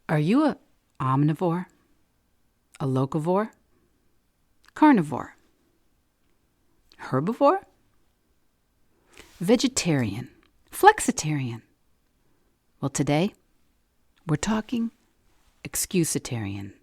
Are you a omnivore, a locavore, carnivore, herbivore, vegetarian, flexitarian? Well, today we're talking Excusitarian.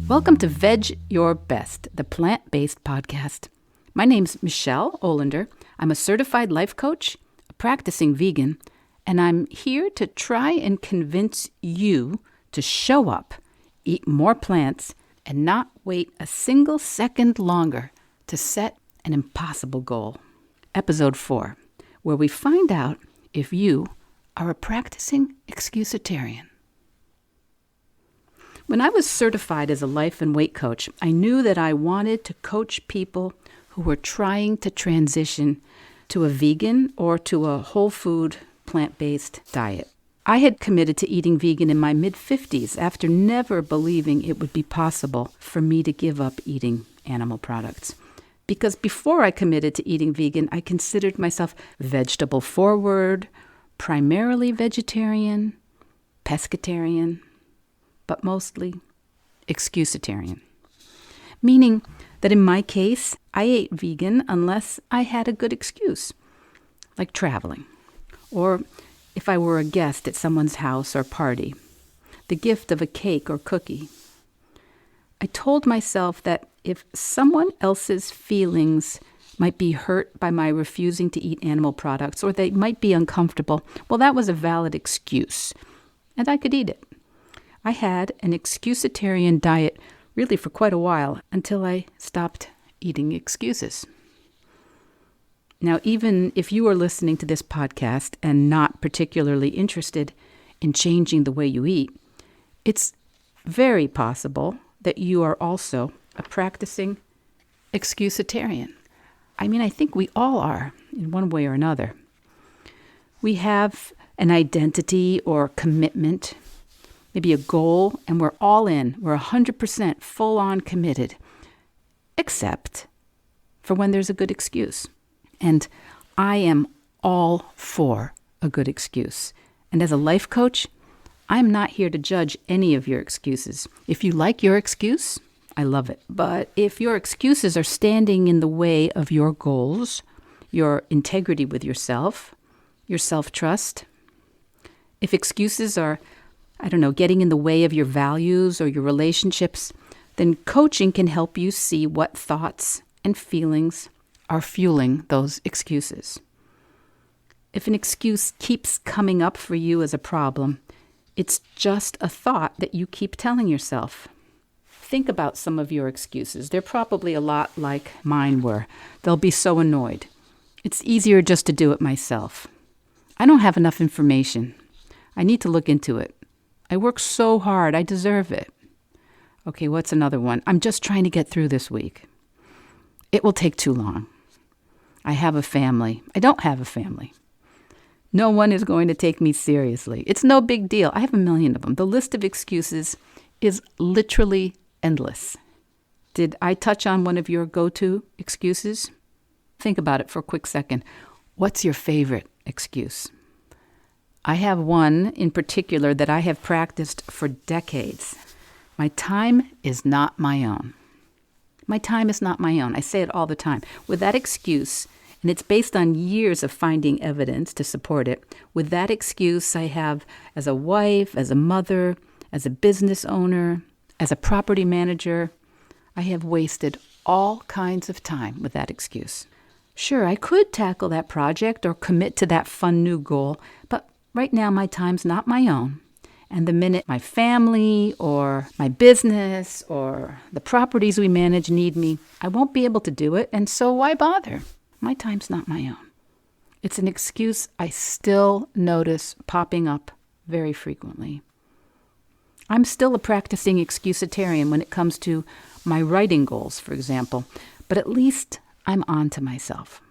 Welcome to Vedge Your Best, the plant-based podcast. My name's Michelle Olander. I'm a certified life coach, a practicing vegan, and I'm here to try and convince you to show up, eat more plants, and not wait a single second longer to set an impossible goal. Episode 4, where we find out if you are a practicing Excusitarian. When I was certified as a life and weight coach, I knew that I wanted to coach people who were trying to transition to a vegan or to a whole food, plant-based diet. I had committed to eating vegan in my mid-50s after never believing it would be possible for me to give up eating animal products. Because before I committed to eating vegan, I considered myself vegetable forward, primarily vegetarian, pescatarian, but mostly Excusitarian. Meaning that in my case, I ate vegan unless I had a good excuse, like traveling, or if I were a guest at someone's house or party, the gift of a cake or cookie. I told myself that if someone else's feelings might be hurt by my refusing to eat animal products, or they might be uncomfortable, well, that was a valid excuse, and I could eat it. I had an Excusitarian diet really for quite a while until I stopped eating excuses. Now, even if you are listening to this podcast and not particularly interested in changing the way you eat, it's very possible that you are also a practicing Excusitarian. I mean, I think we all are in one way or another. We have an identity or commitment, maybe a goal, and we're all in. We're 100% full-on committed, except for when there's a good excuse. And I am all for a good excuse. And as a life coach, I'm not here to judge any of your excuses. If you like your excuse, I love it. But if your excuses are standing in the way of your goals, your integrity with yourself, your self-trust, if excuses are getting in the way of your values or your relationships, then coaching can help you see what thoughts and feelings are fueling those excuses. If an excuse keeps coming up for you as a problem, it's just a thought that you keep telling yourself. Think about some of your excuses. They're probably a lot like mine were. They'll be so annoyed. It's easier just to do it myself. I don't have enough information. I need to look into it. I work so hard. I deserve it. Okay, what's another one? I'm just trying to get through this week. It will take too long. I have a family. I don't have a family. No one is going to take me seriously. It's no big deal. I have a million of them. The list of excuses is literally endless. Did I touch on one of your go-to excuses? Think about it for a quick second. What's your favorite excuse? I have one in particular that I have practiced for decades. My time is not my own. My time is not my own. I say it all the time. With that excuse, and it's based on years of finding evidence to support it, with that excuse I have as a wife, as a mother, as a business owner, as a property manager, I have wasted all kinds of time with that excuse. Sure, I could tackle that project or commit to that fun new goal, but right now, my time's not my own. And the minute my family or my business or the properties we manage need me, I won't be able to do it. And so why bother? My time's not my own. It's an excuse I still notice popping up very frequently. I'm still a practicing Excusitarian when it comes to my writing goals, for example, but at least I'm on to myself.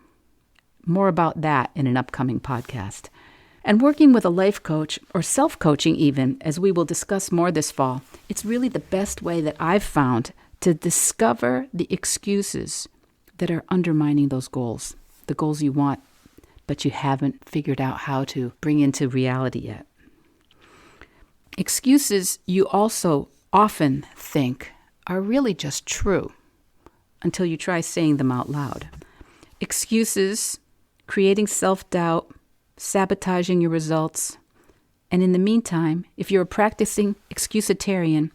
More about that in an upcoming podcast. And working with a life coach, or self-coaching even, as we will discuss more this fall, it's really the best way that I've found to discover the excuses that are undermining those goals, the goals you want, but you haven't figured out how to bring into reality yet. Excuses you also often think are really just true until you try saying them out loud. Excuses, creating self-doubt, sabotaging your results. And in the meantime, if you're a practicing Excusitarian,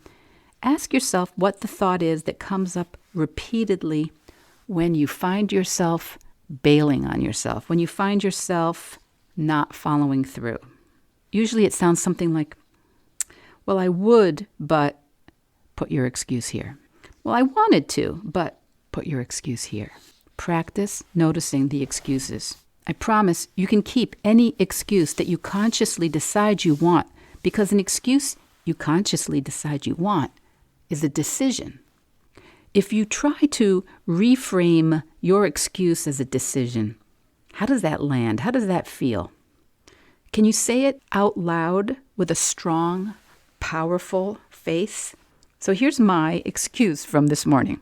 ask yourself what the thought is that comes up repeatedly when you find yourself bailing on yourself, when you find yourself not following through. Usually it sounds something like, well, I would, but put your excuse here. Well, I wanted to, but put your excuse here. Practice noticing the excuses. I promise you can keep any excuse that you consciously decide you want, because an excuse you consciously decide you want is a decision. If you try to reframe your excuse as a decision, how does that land? How does that feel? Can you say it out loud with a strong, powerful face? So here's my excuse from this morning.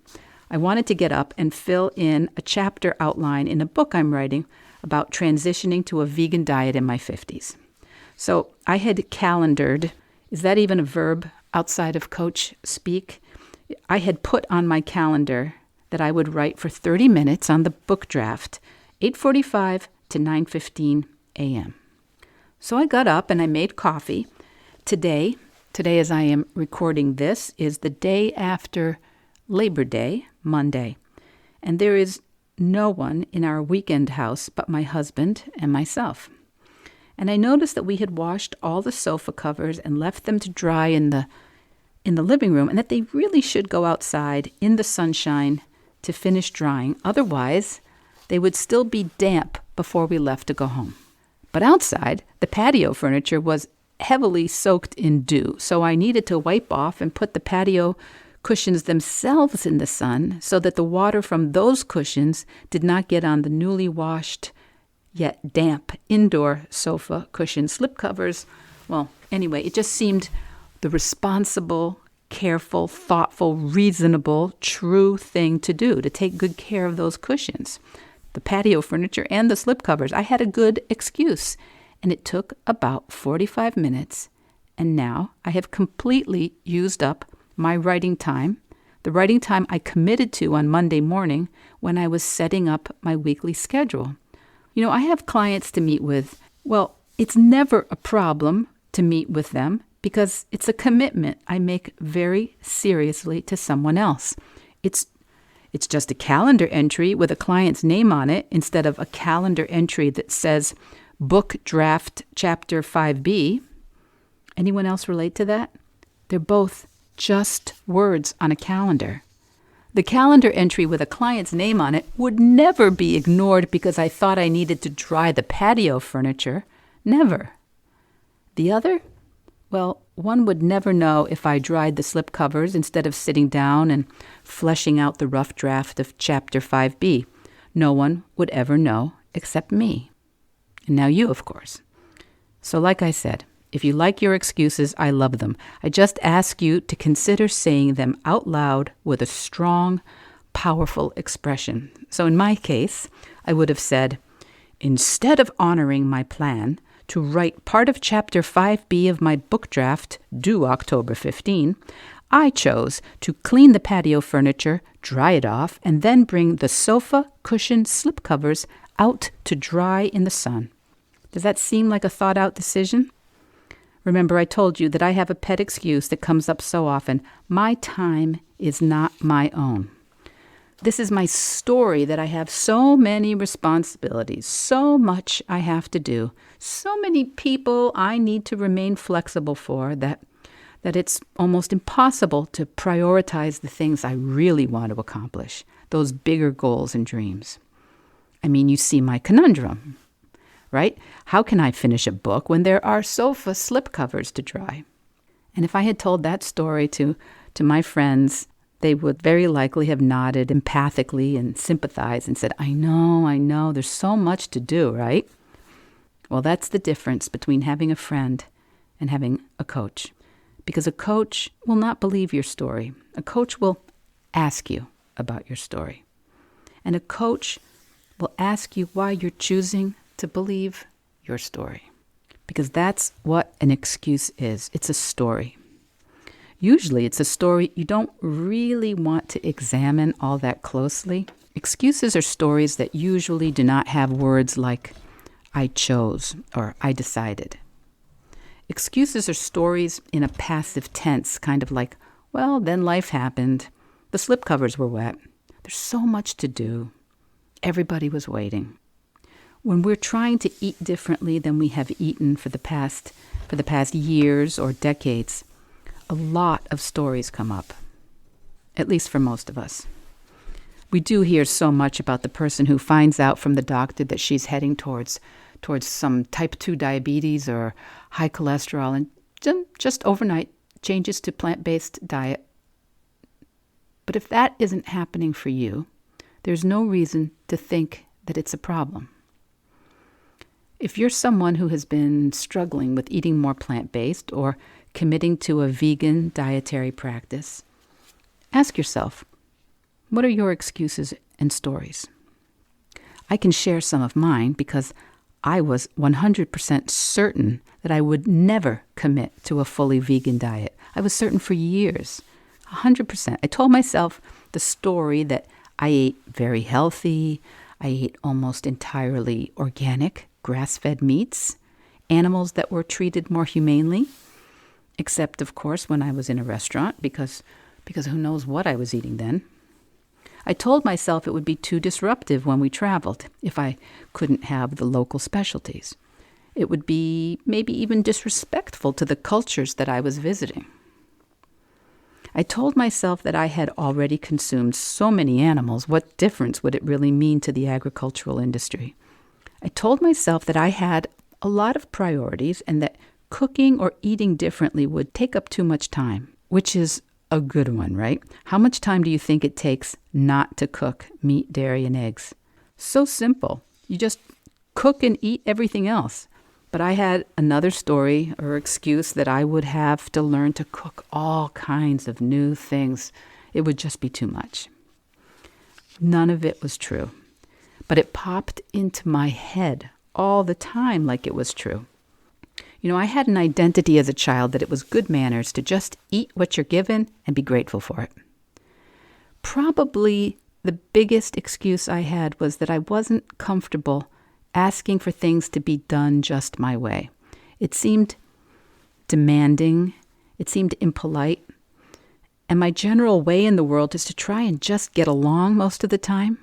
I wanted to get up and fill in a chapter outline in a book I'm writing about transitioning to a vegan diet in my 50s. So I had calendared, is that even a verb outside of coach speak? I had put on my calendar that I would write for 30 minutes on the book draft, 8:45 to 9:15 a.m. So I got up and I made coffee. Today as I am recording this, is the day after Labor Day, Monday. And there is no one in our weekend house but my husband and myself. And I noticed that we had washed all the sofa covers and left them to dry in the living room, and that they really should go outside in the sunshine to finish drying. Otherwise, they would still be damp before we left to go home. But outside, the patio furniture was heavily soaked in dew, so I needed to wipe off and put the patio cushions themselves in the sun so that the water from those cushions did not get on the newly washed yet damp indoor sofa cushion slipcovers. Well, anyway, it just seemed the responsible, careful, thoughtful, reasonable, true thing to do, to take good care of those cushions, the patio furniture and the slipcovers. I had a good excuse, and it took about 45 minutes, and now I have completely used up my writing time, the writing time I committed to on Monday morning when I was setting up my weekly schedule. You know, I have clients to meet with. Well, it's never a problem to meet with them because it's a commitment I make very seriously to someone else. It's just a calendar entry with a client's name on it instead of a calendar entry that says book draft chapter 5B. Anyone else relate to that? They're both just words on a calendar. The calendar entry with a client's name on it would never be ignored because I thought I needed to dry the patio furniture. Never. The other? Well, one would never know if I dried the slipcovers instead of sitting down and fleshing out the rough draft of Chapter 5B. No one would ever know except me. And now you, of course. So like I said, if you like your excuses, I love them. I just ask you to consider saying them out loud with a strong, powerful expression. So in my case, I would have said, instead of honoring my plan to write part of Chapter 5B of my book draft due October 15, I chose to clean the patio furniture, dry it off, and then bring the sofa, cushion, slipcovers out to dry in the sun. Does that seem like a thought-out decision? Remember, I told you that I have a pet excuse that comes up so often. My time is not my own. This is my story that I have so many responsibilities, so much I have to do, so many people I need to remain flexible for that it's almost impossible to prioritize the things I really want to accomplish, those bigger goals and dreams. I mean, you see my conundrum, right? How can I finish a book when there are sofa slipcovers to dry? And if I had told that story to my friends, they would very likely have nodded empathically and sympathized and said, I know, there's so much to do, right? Well, that's the difference between having a friend and having a coach. Because a coach will not believe your story. A coach will ask you about your story. And a coach will ask you why you're choosing to believe your story. Because that's what an excuse is. It's a story. Usually it's a story you don't really want to examine all that closely. Excuses are stories that usually do not have words like I chose or I decided. Excuses are stories in a passive tense, kind of like, well, then life happened. The slipcovers were wet. There's so much to do. Everybody was waiting. When we're trying to eat differently than we have eaten for the past years or decades, a lot of stories come up, at least for most of us. We do hear so much about the person who finds out from the doctor that she's heading towards some type 2 diabetes or high cholesterol and just overnight changes to plant-based diet. But if that isn't happening for you, there's no reason to think that it's a problem. If you're someone who has been struggling with eating more plant-based or committing to a vegan dietary practice, ask yourself, what are your excuses and stories? I can share some of mine because I was 100% certain that I would never commit to a fully vegan diet. I was certain for years, 100%. I told myself the story that I ate very healthy, I ate almost entirely organic, grass-fed meats, animals that were treated more humanely, except, of course, when I was in a restaurant, because who knows what I was eating then. I told myself it would be too disruptive when we traveled if I couldn't have the local specialties. It would be maybe even disrespectful to the cultures that I was visiting. I told myself that I had already consumed so many animals. What difference would it really mean to the agricultural industry? I told myself that I had a lot of priorities and that cooking or eating differently would take up too much time, which is a good one, right? How much time do you think it takes not to cook meat, dairy, and eggs? So simple. You just cook and eat everything else. But I had another story or excuse that I would have to learn to cook all kinds of new things. It would just be too much. None of it was true. But it popped into my head all the time like it was true. You know, I had an identity as a child that it was good manners to just eat what you're given and be grateful for it. Probably the biggest excuse I had was that I wasn't comfortable asking for things to be done just my way. It seemed demanding. It seemed impolite. And my general way in the world is to try and just get along most of the time.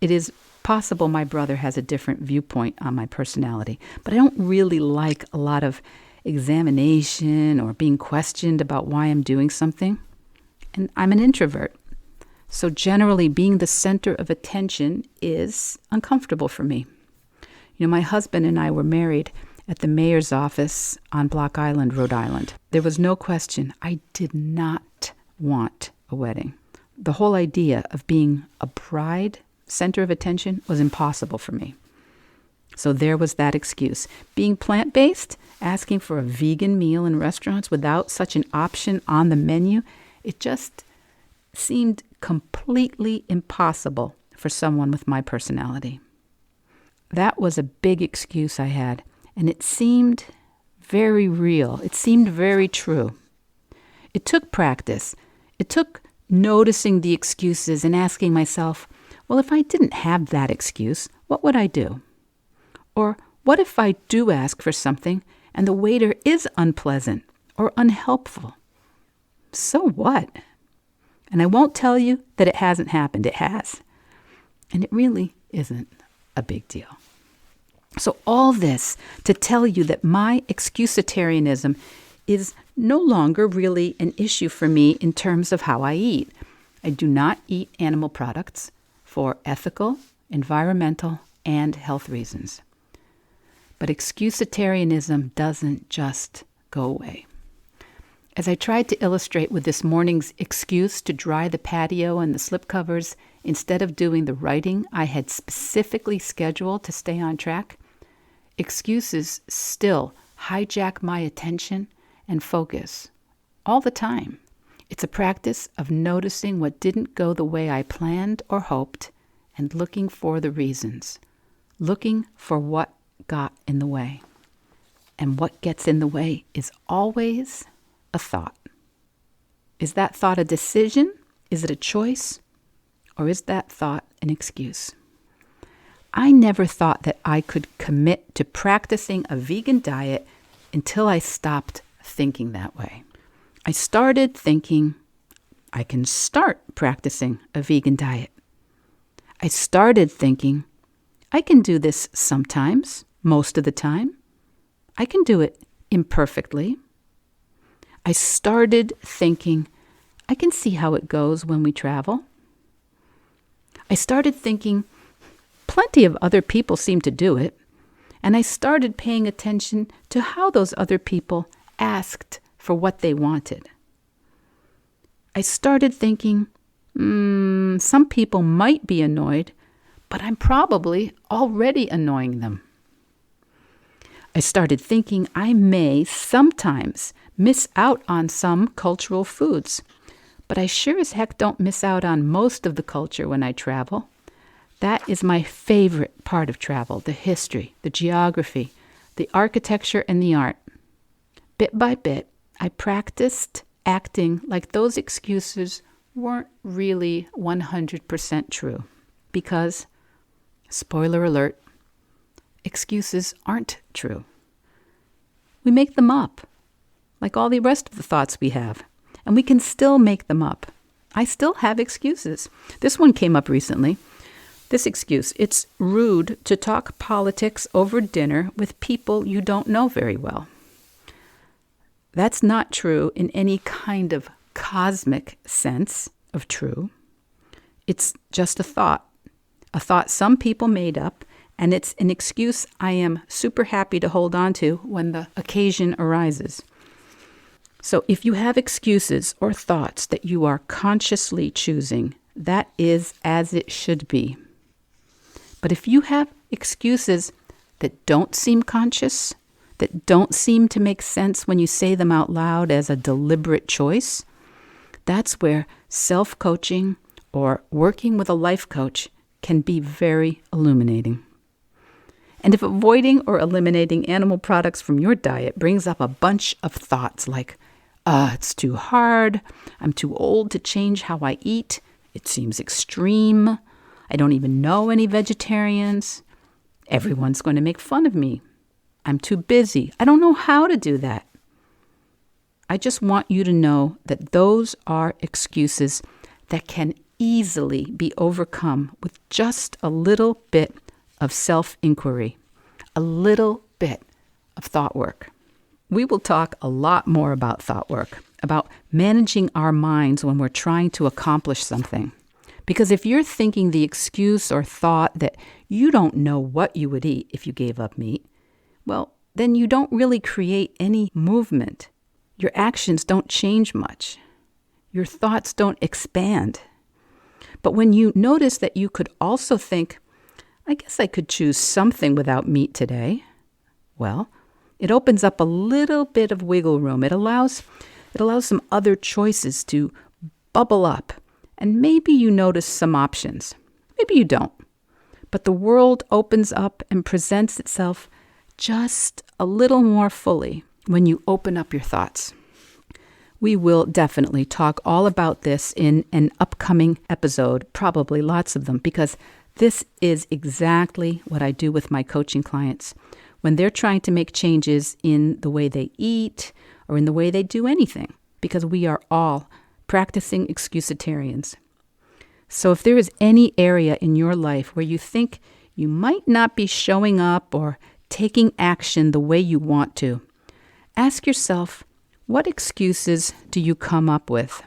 It is possible my brother has a different viewpoint on my personality, but I don't really like a lot of examination or being questioned about why I'm doing something. And I'm an introvert. So generally being the center of attention is uncomfortable for me. You know, my husband and I were married at the mayor's office on Block Island, Rhode Island. There was no question. I did not want a wedding. The whole idea of being a bride, center of attention, was impossible for me. So there was that excuse. Being plant-based, asking for a vegan meal in restaurants without such an option on the menu, it just seemed completely impossible for someone with my personality. That was a big excuse I had, and it seemed very real. It seemed very true. It took practice. It took noticing the excuses and asking myself, well, if I didn't have that excuse, what would I do? Or what if I do ask for something and the waiter is unpleasant or unhelpful? So what? And I won't tell you that it hasn't happened. It has. And it really isn't a big deal. So all this to tell you that my excusitarianism is no longer really an issue for me in terms of how I eat. I do not eat animal products for ethical, environmental, and health reasons. But excusitarianism doesn't just go away. As I tried to illustrate with this morning's excuse to dry the patio and the slipcovers instead of doing the writing I had specifically scheduled to stay on track, excuses still hijack my attention and focus all the time. It's a practice of noticing what didn't go the way I planned or hoped and looking for the reasons, looking for what got in the way. And what gets in the way is always a thought. Is that thought a decision? Is it a choice? Or is that thought an excuse? I never thought that I could commit to practicing a vegan diet until I stopped thinking that way. I started thinking, I can start practicing a vegan diet. I started thinking, I can do this sometimes, most of the time. I can do it imperfectly. I started thinking, I can see how it goes when we travel. I started thinking, plenty of other people seem to do it. And I started paying attention to how those other people asked for what they wanted. I started thinking, some people might be annoyed, but I'm probably already annoying them. I started thinking I may sometimes miss out on some cultural foods, but I sure as heck don't miss out on most of the culture when I travel. That is my favorite part of travel, the history, the geography, the architecture, and the art. Bit by bit, I practiced acting like those excuses weren't really 100% true. Because, spoiler alert, excuses aren't true. We make them up, like all the rest of the thoughts we have. And we can still make them up. I still have excuses. This one came up recently. This excuse, it's rude to talk politics over dinner with people you don't know very well. That's not true in any kind of cosmic sense of true. It's just a thought some people made up, and it's an excuse I am super happy to hold on to when the occasion arises. So if you have excuses or thoughts that you are consciously choosing, that is as it should be. But if you have excuses that don't seem conscious, that don't seem to make sense when you say them out loud as a deliberate choice, that's where self-coaching or working with a life coach can be very illuminating. And if avoiding or eliminating animal products from your diet brings up a bunch of thoughts like, it's too hard, I'm too old to change how I eat, it seems extreme, I don't even know any vegetarians, everyone's going to make fun of me, I'm too busy, I don't know how to do that. I just want you to know that those are excuses that can easily be overcome with just a little bit of self-inquiry, a little bit of thought work. We will talk a lot more about thought work, about managing our minds when we're trying to accomplish something. Because if you're thinking the excuse or thought that you don't know what you would eat if you gave up meat, well, then you don't really create any movement. Your actions don't change much. Your thoughts don't expand. But when you notice that you could also think, I guess I could choose something without meat today, well, it opens up a little bit of wiggle room. It allows some other choices to bubble up. And maybe you notice some options. Maybe you don't. But the world opens up and presents itself just a little more fully when you open up your thoughts. We will definitely talk all about this in an upcoming episode, probably lots of them, because this is exactly what I do with my coaching clients when they're trying to make changes in the way they eat or in the way they do anything, because we are all practicing excusitarians. So if there is any area in your life where you think you might not be showing up or taking action the way you want to, ask yourself, what excuses do you come up with?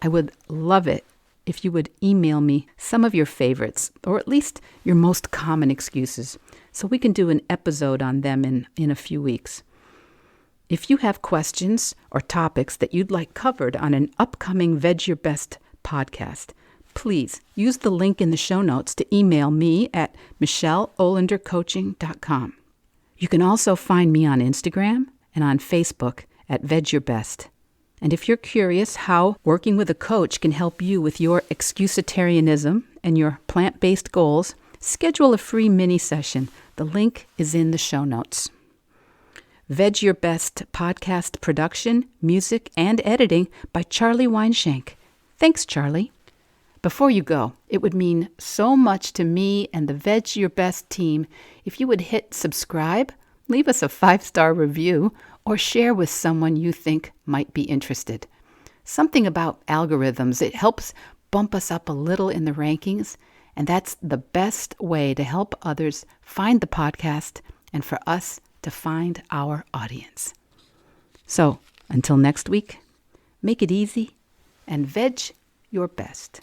I would love it if you would email me some of your favorites, or at least your most common excuses, so we can do an episode on them in a few weeks. If you have questions or topics that you'd like covered on an upcoming Vedge Your Best podcast, please use the link in the show notes to email me at michelleolandercoaching.com. You can also find me on Instagram and on Facebook at Vedge Your Best. And if you're curious how working with a coach can help you with your excusitarianism and your plant-based goals, schedule a free mini session. The link is in the show notes. Vedge Your Best podcast production, music, and editing by Charlie Weinshank. Thanks, Charlie. Before you go, it would mean so much to me and the Vedge Your Best team if you would hit subscribe, leave us a 5-star review, or share with someone you think might be interested. Something about algorithms, it helps bump us up a little in the rankings, and that's the best way to help others find the podcast and for us to find our audience. So, until next week, make it easy and veg your best.